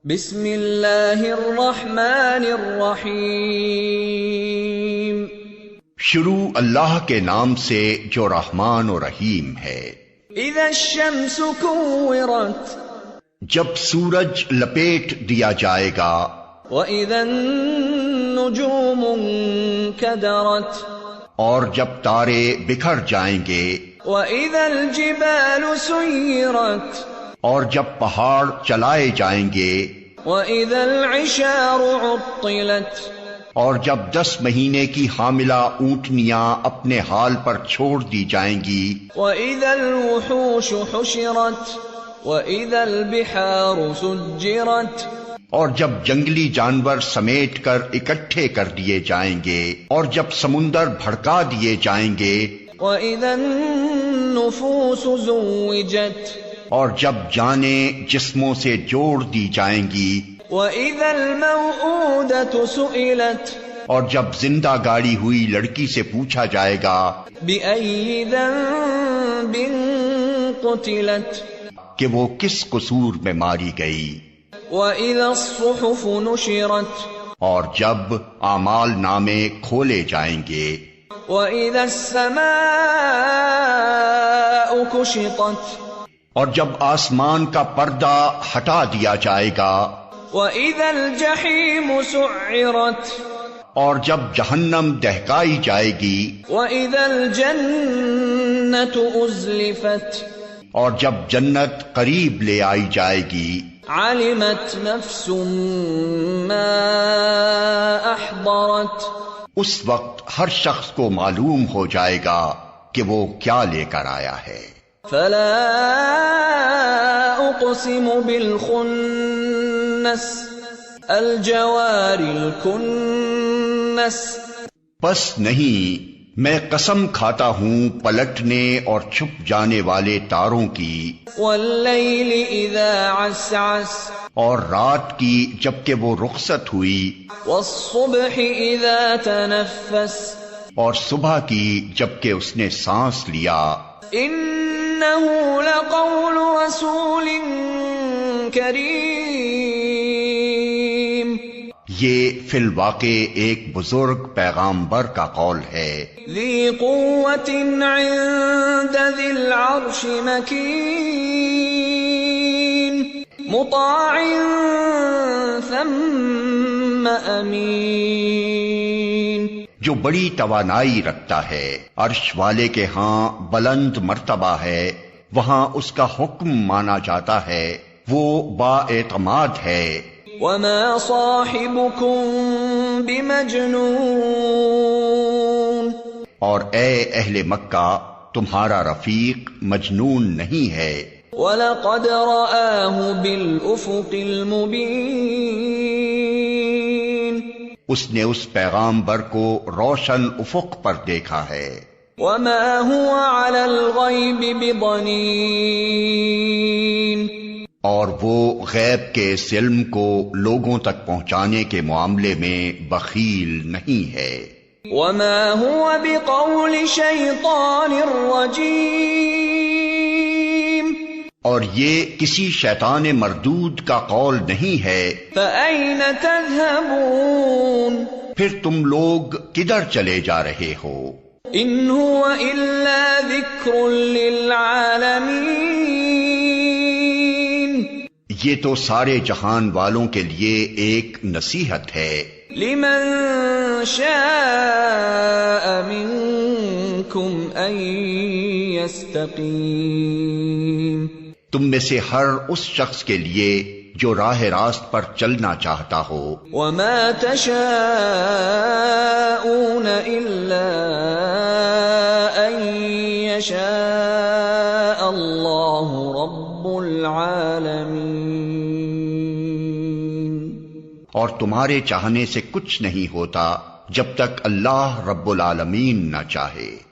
بسم اللہ الرحمن الرحیم۔ شروع اللہ کے نام سے جو رحمان و رحیم ہے۔ اذا الشمس کورت، جب سورج لپیٹ دیا جائے گا۔ وَإِذَا النُّجُومُ انكَدَرَتْ، اور جب تارے بکھر جائیں گے۔ وَإِذَا الْجِبَالُ سُيِّرَتْ، اور جب پہاڑ چلائے جائیں گے۔ وَإِذَا الْعِشَارُ عُطِّلَتْ، اور جب 10 مہینے کی حاملہ اونٹنیاں اپنے حال پر چھوڑ دی جائیں گی۔ وَإِذَا الْوُحُوشُ حُشِرَتْ، وَإِذَا الْبِحَارُ سُجِّرَتْ، اور جب جنگلی جانور سمیٹ کر اکٹھے کر دیے جائیں گے۔ اور جب سمندر بھڑکا دیے جائیں گے۔ وَإِذَا النُّفُوسُ زُوِّجَتْ، اور جب جانیں جسموں سے جوڑ دی جائیں گی۔ وَإِذَا الْمَوْءُودَةُ سُئِلَتْ، اور جب زندہ گاڑی ہوئی لڑکی سے پوچھا جائے گا۔ بِأَيِّ ذَنبٍ قُتِلَتْ، کہ وہ کس قصور میں ماری گئی۔ وَإِذَا الصُّحُفُ نُشِرَتْ، اور جب اعمال نامے کھولے جائیں گے۔ وَإِذَا السَّمَاءُ كُشِطَتْ، اور جب آسمان کا پردہ ہٹا دیا جائے گا۔ وَإِذَا الْجَحِيمُ سُعِّرَتْ، اور جب جہنم دہکائی جائے گی۔ وَإِذَا الْجَنَّةُ أُزْلِفَتْ، اور جب جنت قریب لے آئی جائے گی۔ عَلِمَتْ نَفْسٌ مَّا أَحْضَرَتْ، اس وقت ہر شخص کو معلوم ہو جائے گا کہ وہ کیا لے کر آیا ہے۔ فَلَا أُقْسِمُ بِالْخُنَّسِ، الْجَوَارِ الْكُنَّسِ، بس نہیں، میں قسم کھاتا ہوں پلٹنے اور چھپ جانے والے تاروں کی۔ وَاللَّيْلِ إِذَا عَسْعَسَ، اور رات کی جبکہ وہ رخصت ہوئی۔ وَالصُّبْحِ إِذَا تَنَفَّسَ، اور صبح کی جبکہ اس نے سانس لیا۔ إِنَّهُ لَقَوْلُ رَسُولٍ كَرِيمٍ، یہ فی الواقع ایک بزرگ پیغامبر کا قول ہے۔ ذِي قُوَّةٍ عِندَ ذِي الْعَرْشِ مَكِينٍ، مُطَاعٍ ثَمَّ أَمِينٍ، جو بڑی توانائی رکھتا ہے، عرش والے کے ہاں بلند مرتبہ ہے، وہاں اس کا حکم مانا جاتا ہے، وہ با اعتماد ہے۔ وَمَا صَاحِبُكُم بِمَجْنُونٍ، اور اے اہل مکہ، تمہارا رفیق مجنون نہیں ہے۔ وَلَقَدْ رَآهُ بِالْأُفُقِ الْمُبِينِ، اس نے اس پیغامبر کو روشن افق پر دیکھا ہے۔ وَمَا هُوَ عَلَى الْغَيْبِ بِضَنِينٍ، اور وہ غیب کے اس علم کو لوگوں تک پہنچانے کے معاملے میں بخیل نہیں ہے۔ وَمَا هُوَ بِقَوْلِ شَيْطَانٍ رَّجِيمٍ، اور یہ کسی شیطان مردود کا قول نہیں ہے۔ فَأَيْنَ تَذْهَبُونَ، پھر تم لوگ کدھر چلے جا رہے ہو؟ إِنْ هُوَ إِلَّا ذِكْرٌ لِّلْعَالَمِينَ، یہ تو سارے جہان والوں کے لیے ایک نصیحت ہے۔ لِمَن شَاءَ مِنكُمْ أَن يَسْتَقِيمَ، تم میں سے ہر اس شخص کے لیے جو راہ راست پر چلنا چاہتا ہو۔ وَمَا تَشَاءُونَ إِلَّا أَن يَشَاءَ اللَّهُ رَبُّ الْعَالَمِينَ، اور تمہارے چاہنے سے کچھ نہیں ہوتا جب تک اللہ رب العالمین نہ چاہے۔